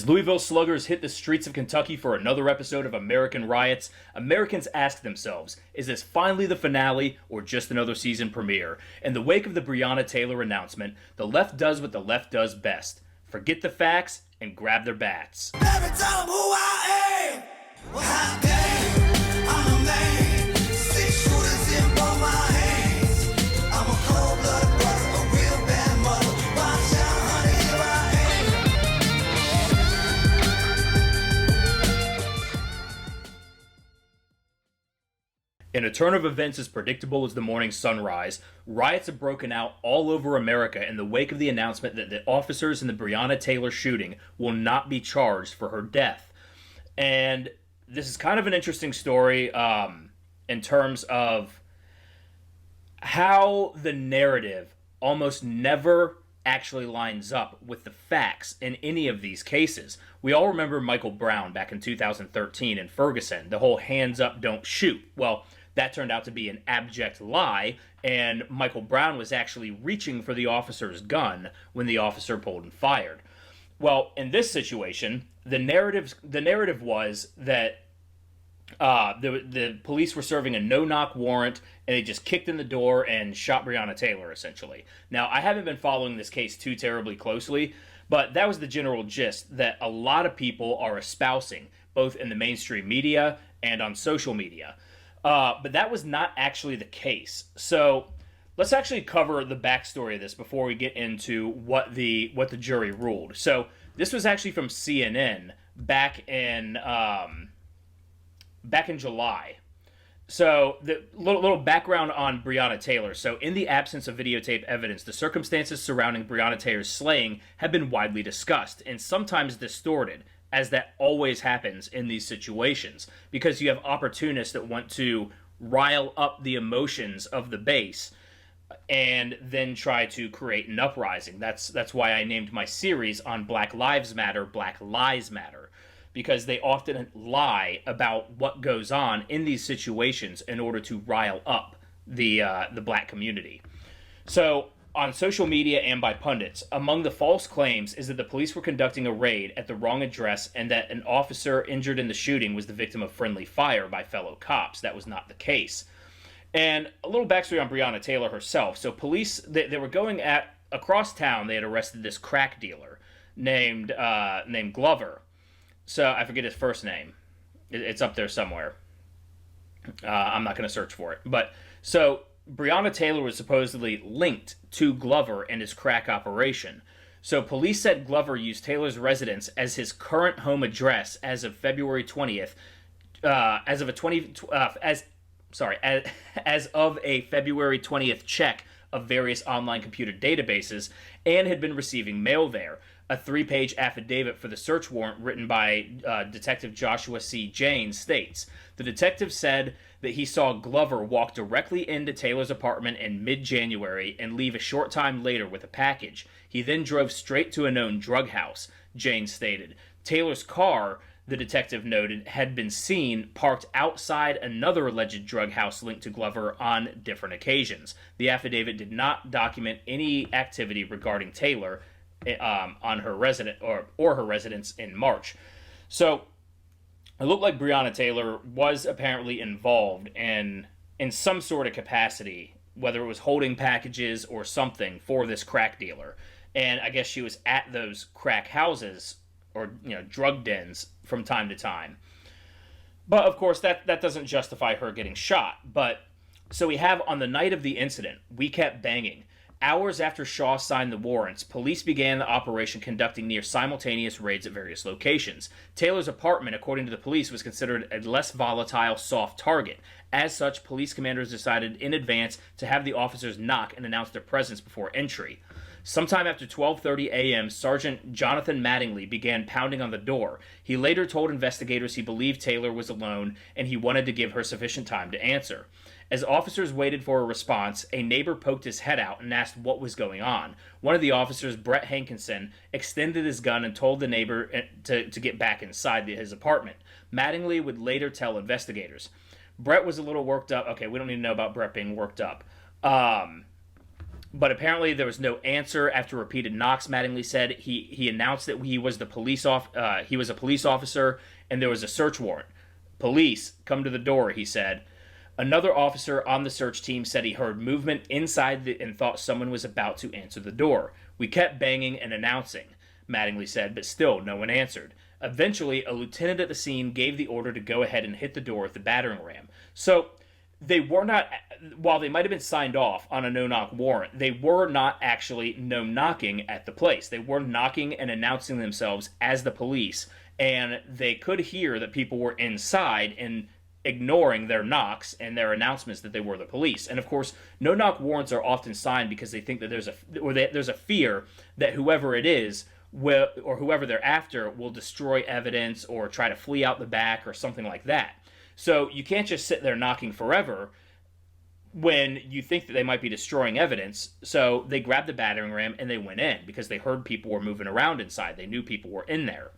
As Louisville sluggers hit the streets of Kentucky for another episode of American Riots, Americans ask themselves, is this finally the finale or just another season premiere? In the wake of the Breonna Taylor announcement, the left does what the left does best. Forget the facts and grab their bats. Never tell them who I am. Well, how dang, I'm a man. 6 shooters in both my hands. I'm a cold-blooded brother, a real bad mother. Watch out, honey, here I am. In a turn of events as predictable as the morning sunrise, riots have broken out all over America in the wake of the announcement that the officers in the Breonna Taylor shooting will not be charged for her death. And this is kind of an interesting story in terms of how the narrative almost never actually lines up with the facts in any of these cases. We all remember Michael Brown back in 2013 in Ferguson, the whole hands up, don't shoot. Well, that turned out to be an abject lie, and Michael Brown was actually reaching for the officer's gun when the officer pulled and fired. Well, in this situation, the narrative was that the police were serving a no-knock warrant, and they just kicked in the door and shot Breonna Taylor, essentially. Now, I haven't been following this case too terribly closely, but that was the general gist that a lot of people are espousing, both in the mainstream media and on social media. But that was not actually the case. So let's actually cover the backstory of this before we get into what the jury ruled. So this was actually from CNN back in July. So the little background on Breonna Taylor. So in the absence of videotape evidence, the circumstances surrounding Breonna Taylor's slaying have been widely discussed and sometimes distorted, as that always happens in these situations, because you have opportunists that want to rile up the emotions of the base and then try to create an uprising. That's why I named my series on Black Lives Matter, Black Lies Matter, because they often lie about what goes on in these situations in order to rile up the black community. So on social media and by pundits, among the false claims is that the police were conducting a raid at the wrong address and that an officer injured in the shooting was the victim of friendly fire by fellow cops. That was not the case. And a little backstory on Breonna Taylor herself. So police, they were going across town. They had arrested this crack dealer named Glover. So I forget his first name. It's up there somewhere. I'm not going to search for it. But so Breonna Taylor was supposedly linked to Glover and his crack operation. So police said Glover used Taylor's residence as his current home address as of February 20th, as of a February 20th check of various online computer databases, and had been receiving mail there. A 3-page affidavit for the search warrant written by Detective Joshua C. Jane states, the detective said that he saw Glover walk directly into Taylor's apartment in mid-January and leave a short time later with a package. He then drove straight to a known drug house, Jane stated. Taylor's car, the detective noted, had been seen parked outside another alleged drug house linked to Glover on different occasions. The affidavit did not document any activity regarding Taylor on her her residence in March. So it looked like Breonna Taylor was apparently involved in some sort of capacity, whether it was holding packages or something for this crack dealer. And I guess she was at those crack houses or drug dens from time to time. But of course that doesn't justify her getting shot. But so we have, on the night of the incident, we kept banging. Hours after Shaw signed the warrants, police began the operation, conducting near simultaneous raids at various locations. Taylor's apartment, according to the police, was considered a less volatile, soft target. As such, police commanders decided in advance to have the officers knock and announce their presence before entry. Sometime after 12:30 a.m., Sergeant Jonathan Mattingly began pounding on the door. He later told investigators he believed Taylor was alone and he wanted to give her sufficient time to answer. As officers waited for a response, a neighbor poked his head out and asked what was going on. One of the officers, Brett Hankinson, extended his gun and told the neighbor to get back inside his apartment. Mattingly would later tell investigators. Brett was a little worked up. Okay, we don't need to know about Brett being worked up. But apparently there was no answer after repeated knocks. Mattingly said he announced that he was he was a police officer and there was a search warrant. Police, come to the door, he said. Another officer on the search team said he heard movement inside and thought someone was about to answer the door. We kept banging and announcing, Mattingly said, but still no one answered. Eventually, a lieutenant at the scene gave the order to go ahead and hit the door with the battering ram. So they were not, while they might have been signed off on a no-knock warrant, they were not actually no-knocking at the place. They were knocking and announcing themselves as the police, and they could hear that people were inside and ignoring their knocks and their announcements that they were the police. And of course, no-knock warrants are often signed because they think that there's a fear that whoever it is will, or whoever they're after, will destroy evidence or try to flee out the back or something like that. So you can't just sit there knocking forever when you think that they might be destroying evidence. So they grabbed the battering ram and they went in because they heard people were moving around inside. They knew people were in there.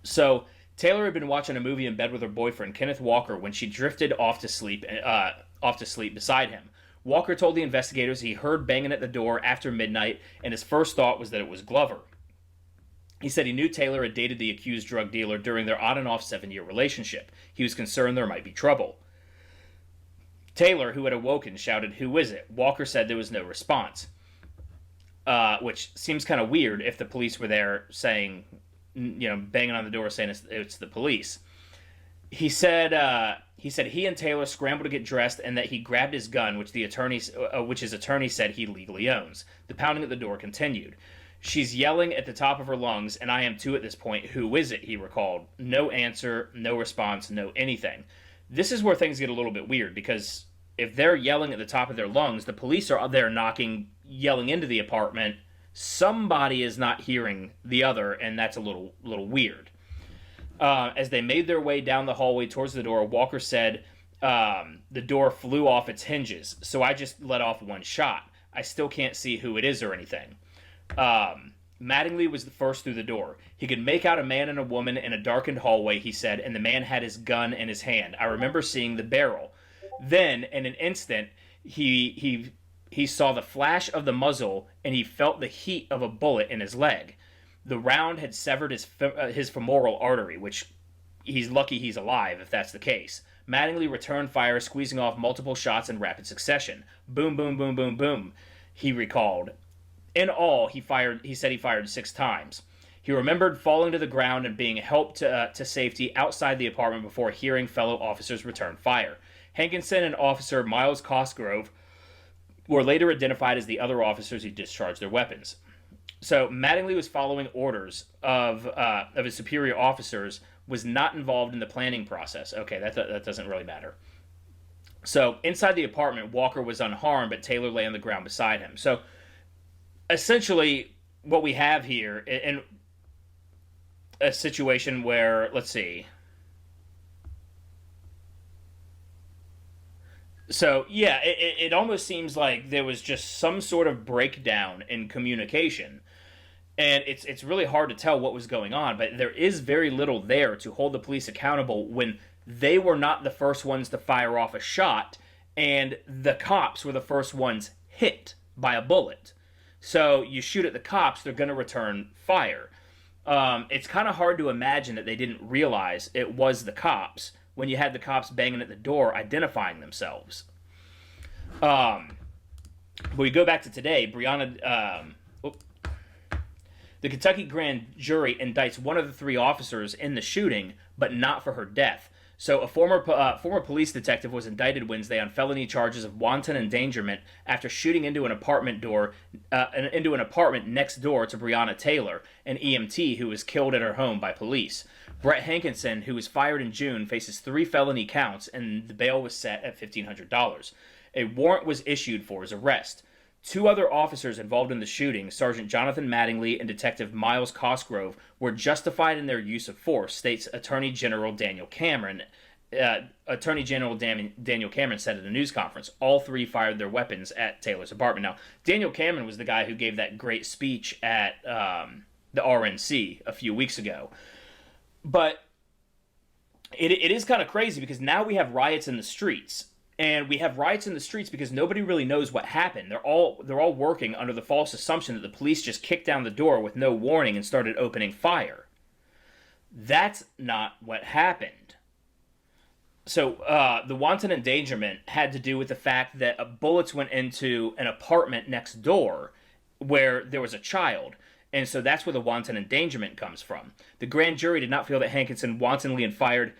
So Taylor had been watching a movie in bed with her boyfriend, Kenneth Walker, when she drifted off to sleep beside him. Walker told the investigators he heard banging at the door after midnight, and his first thought was that it was Glover. He said he knew Taylor had dated the accused drug dealer during their on-and-off 7-year relationship. He was concerned there might be trouble. Taylor, who had awoken, shouted, "Who is it?" Walker said there was no response, which seems kind of weird if the police were there saying, banging on the door saying it's the police. He said he and Taylor scrambled to get dressed and that he grabbed his gun, which his attorney said he legally owns. The pounding at the door continued. "She's yelling at the top of her lungs, and I am too at this point. Who is it?" he recalled. No answer, no response, no anything. This is where things get a little bit weird, because if they're yelling at the top of their lungs, the police are out there knocking, yelling into the apartment. Somebody is not hearing the other, and that's a little weird. As they made their way down the hallway towards the door, Walker said the door flew off its hinges, so I just let off one shot. I still can't see who it is or anything. Mattingly was the first through the door. He could make out a man and a woman in a darkened hallway, he said, and the man had his gun in his hand. I remember seeing the barrel. Then, in an instant, he saw the flash of the muzzle, and he felt the heat of a bullet in his leg. The round had severed his femoral artery, which he's lucky he's alive if that's the case. Mattingly returned fire, squeezing off multiple shots in rapid succession. Boom, boom, boom, boom, boom, he recalled. In all, he said he fired 6 times. He remembered falling to the ground and being helped to safety outside the apartment before hearing fellow officers return fire. Hankinson and Officer Miles Cosgrove were later identified as the other officers who discharged their weapons. So Mattingly was following orders of his superior officers, was not involved in the planning process. Okay, that doesn't really matter. So inside the apartment, Walker was unharmed, but Taylor lay on the ground beside him. So essentially, what we have here in a situation where, let's see. So, yeah, it almost seems like there was just some sort of breakdown in communication. And it's really hard to tell what was going on, but there is very little there to hold the police accountable when they were not the first ones to fire off a shot, and the cops were the first ones hit by a bullet. So you shoot at the cops, they're going to return fire. It's kind of hard to imagine that they didn't realize it was the cops when you had the cops banging at the door identifying themselves. But we go back to today, the Kentucky grand jury indicts one of the 3 officers in the shooting, but not for her death. So a former police detective was indicted Wednesday on felony charges of wanton endangerment after shooting into an apartment next door to Breonna Taylor, an EMT who was killed at her home by police. Brett Hankinson, who was fired in June, faces 3 felony counts, and the bail was set at $1,500. A warrant was issued for his arrest. 2 other officers involved in the shooting, Sergeant Jonathan Mattingly and Detective Miles Cosgrove, were justified in their use of force, states Attorney General Daniel Cameron. Attorney General Daniel Cameron said at a news conference. All 3 fired their weapons at Taylor's apartment. Now, Daniel Cameron was the guy who gave that great speech at the RNC a few weeks ago. But it is kind of crazy because now we have riots in the streets. And we have riots in the streets because nobody really knows what happened. They're all working under the false assumption that the police just kicked down the door with no warning and started opening fire. That's not what happened. So the wanton endangerment had to do with the fact that bullets went into an apartment next door where there was a child. And so that's where the wanton endangerment comes from. The grand jury did not feel that Hankinson wantonly fired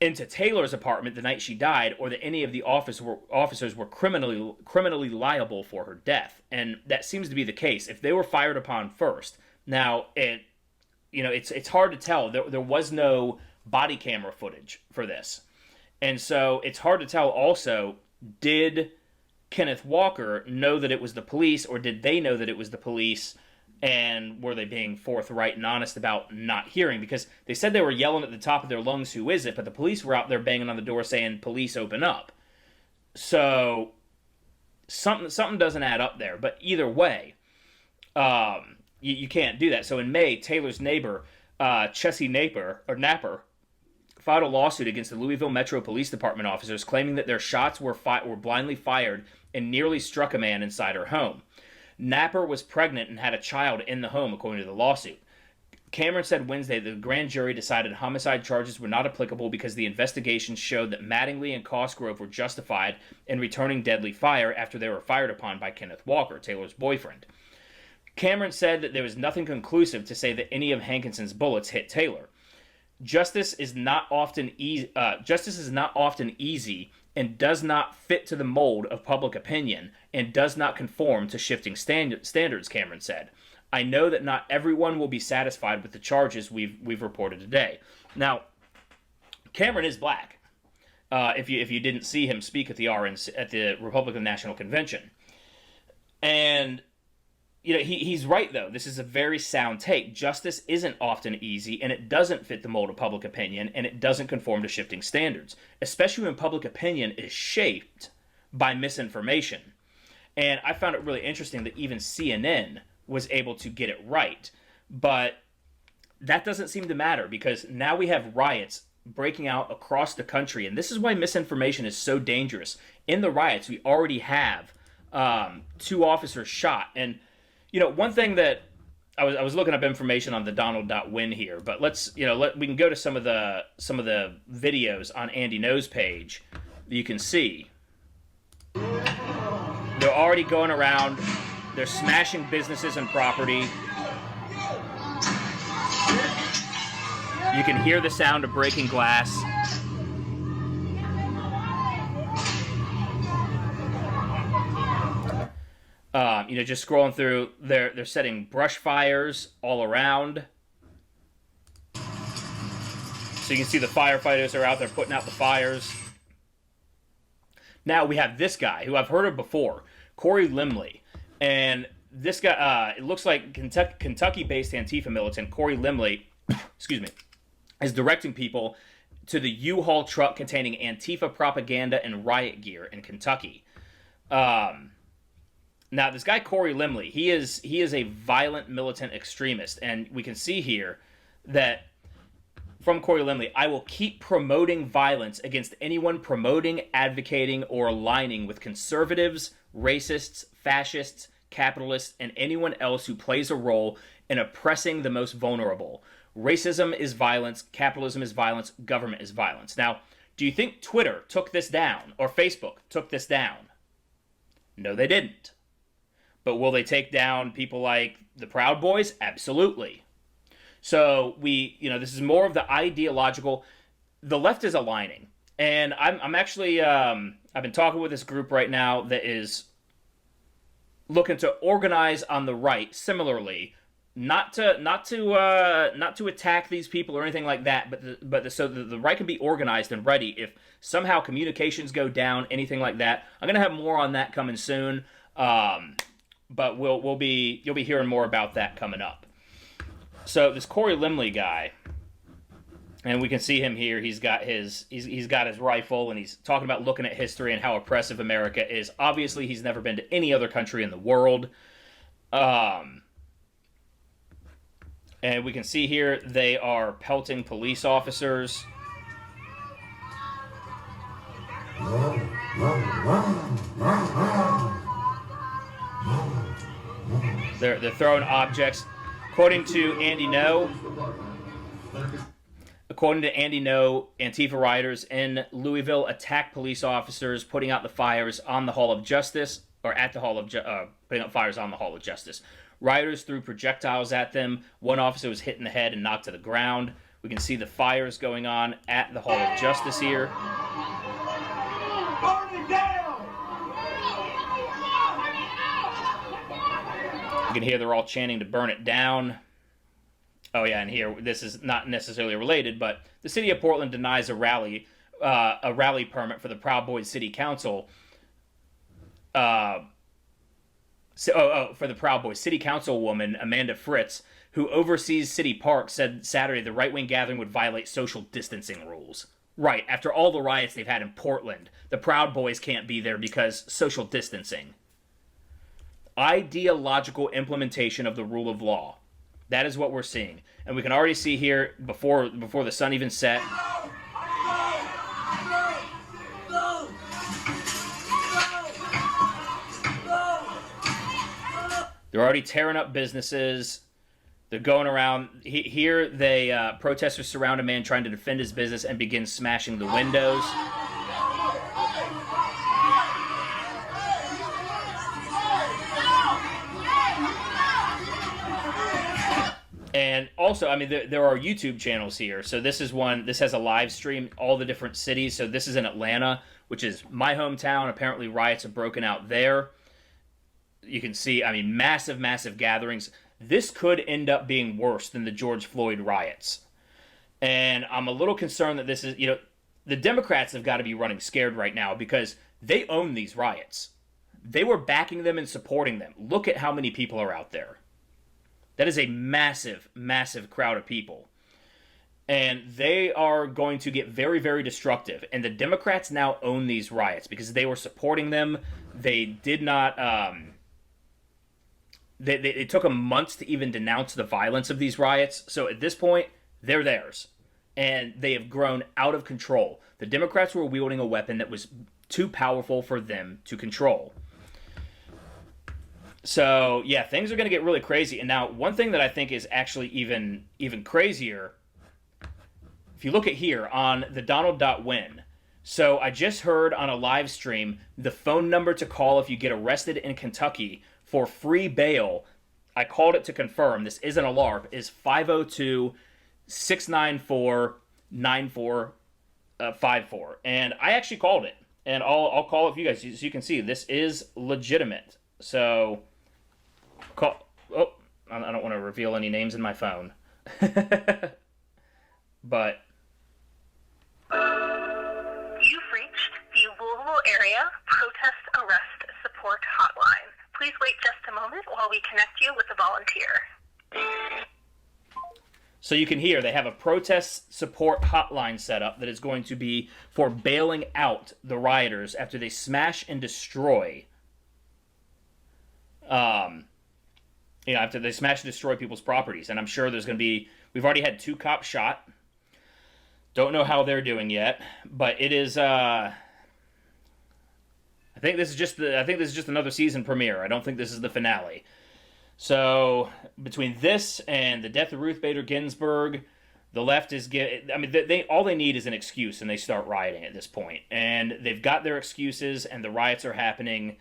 into Taylor's apartment the night she died, or that any of the officers were criminally liable for her death. And that seems to be the case. If they were fired upon first, now it's hard to tell. There was no body camera footage for this, and so it's hard to tell. Also, did Kenneth Walker know that it was the police, or did they know that it was the police? And were they being forthright and honest about not hearing? Because they said they were yelling at the top of their lungs, "Who is it?" But the police were out there banging on the door saying, "Police, open up." So something doesn't add up there. But either way, you can't do that. So in May, Taylor's neighbor, Chessie Napper, filed a lawsuit against the Louisville Metro Police Department officers, claiming that their shots were blindly fired and nearly struck a man inside her home. Napper was pregnant and had a child in the home, according to the lawsuit. Cameron said Wednesday that the grand jury decided homicide charges were not applicable because the investigation showed that Mattingly and Cosgrove were justified in returning deadly fire after they were fired upon by Kenneth Walker, Taylor's boyfriend. Cameron said that there was nothing conclusive to say that any of Hankinson's bullets hit Taylor. Justice is not often easy and does not fit to the mold of public opinion and does not conform to shifting standards, Cameron said. I know that not everyone will be satisfied with the charges we've reported today. Now, Cameron is black. If you didn't see him speak at the Republican National Convention, and he's right though. This is a very sound take. Justice isn't often easy, and it doesn't fit the mold of public opinion, and it doesn't conform to shifting standards, especially when public opinion is shaped by misinformation. And I found it really interesting that even CNN was able to get it right. But that doesn't seem to matter because now we have riots breaking out across the country. And this is why misinformation is so dangerous. In the riots, we already have 2 officers shot. And, one thing that I was looking up information on the Donald.win here, but we can go to some of the videos on Andy No's page that you can see. They're already going around. They're smashing businesses and property. You can hear the sound of breaking glass. Just scrolling through, they're setting brush fires all around. So you can see the firefighters are out there putting out the fires. Now we have this guy who I've heard of before, Corey Limley. And this guy, it looks like Kentucky-based Antifa militant Corey Limley, is directing people to the U-Haul truck containing Antifa propaganda and riot gear in Kentucky. Now, this guy Corey Limley, he is a violent militant extremist, and we can see here that from Corey Limley, I will keep promoting violence against anyone promoting, advocating, or aligning with conservatives, racists, fascists, capitalists, and anyone else who plays a role in oppressing the most vulnerable. Racism is violence, capitalism is violence, government is violence. Now, do you think Twitter took this down, or Facebook took this down? No, they didn't. But will they take down people like the Proud Boys? Absolutely. So this is more of the ideological. The left is aligning, and I'm actually I've been talking with this group right now that is looking to organize on the right similarly, not to attack these people or anything like that, so the right can be organized and ready if somehow communications go down, anything like that. I'm gonna have more on that coming soon. But you'll be hearing more about that coming up. So this Corey Limley guy, and we can see him here. He's got his rifle, and he's talking about looking at history and how oppressive America is. Obviously, he's never been to any other country in the world. And we can see here they are pelting police officers. They're throwing objects. According to Andy No, Antifa rioters in Louisville attacked police officers, putting out the fires on the Hall of Justice, or at the Hall of putting out fires on the Hall of Justice. Rioters threw projectiles at them. One officer was hit in the head and knocked to the ground. We can see the fires going on at the Hall of Justice here. Burn it down! You can hear they're all chanting to burn it down. Oh yeah, and here, this is not necessarily related, but the city of Portland denies a rally permit for the Proud Boys City Council. For the Proud Boys City Councilwoman Amanda Fritz, who oversees city parks, said Saturday the right-wing gathering would violate social distancing rules. Right, after all the riots they've had in Portland, the Proud Boys can't be there because social distancing. Ideological implementation of the rule of law. That is what we're seeing. And we can already see here, before the sun even set, they're already tearing up businesses. They're going around. Here, protesters surround a man trying to defend his business and begin smashing the windows. And also, I mean, there are YouTube channels here. So this is one, this has a live stream, all the different cities. So this is in Atlanta, which is my hometown. Apparently riots have broken out there. You can see, I mean, massive, massive gatherings. This could end up being worse than the George Floyd riots. And I'm a little concerned that this is, you know, the Democrats have got to be running scared right now because they own these riots. They were backing them and supporting them. Look at how many people are out there. That is a massive, massive crowd of people. And they are going to get very, very destructive. And the Democrats now own these riots because they were supporting them. They did not... It took them months to even denounce the violence of these riots. So at this point, they're theirs. And they have grown out of control. The Democrats were wielding a weapon that was too powerful for them to control. So, yeah, things are going to get really crazy. And now, one thing that I think is actually even crazier, if you look at here on the Donald.win. So, I just heard on a live stream the phone number to call if you get arrested in Kentucky for free bail. I called it to confirm. This isn't a LARP. Is 502-694-9454. And I actually called it. And I'll call it for you guys so you can see. This is legitimate. So... I don't want to reveal any names in my phone. But you've reached the Louisville Area Protest Arrest Support Hotline. Please wait just a moment while we connect you with a volunteer. So you can hear they have a protest support hotline set up that is going to be for bailing out the rioters after they smash and destroy after they smash and destroy people's properties. And I'm sure there's going to be... We've already had 2 cops shot. Don't know how they're doing yet. But it is... I think this is just another season premiere. I don't think this is the finale. So, between this and the death of Ruth Bader Ginsburg, the left is... all they need is an excuse, and they start rioting at this point. And they've got their excuses, and the riots are happening...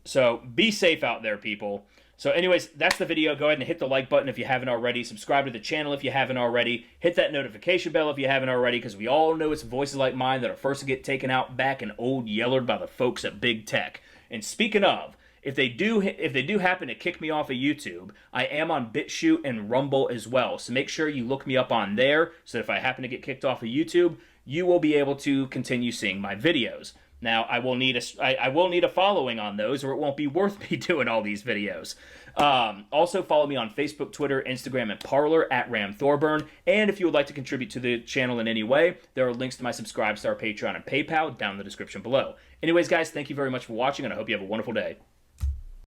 So, be safe out there, people. So, anyways, that's the video. Go ahead and hit the like button if you haven't already. Subscribe to the channel if you haven't already. Hit that notification bell if you haven't already, because we all know it's voices like mine that are first to get taken out back and old yellered by the folks at Big Tech. And speaking of, if they do happen to kick me off of YouTube, I am on BitChute and Rumble as well. So make sure you look me up on there, so that if I happen to get kicked off of YouTube, you will be able to continue seeing my videos. Now, I will need a following on those, or it won't be worth me doing all these videos. Also, follow me on Facebook, Twitter, Instagram, and Parler at Ram Thorburn. And if you would like to contribute to the channel in any way, there are links to my Subscribe Star, Patreon, and PayPal down in the description below. Anyways, guys, thank you very much for watching, and I hope you have a wonderful day.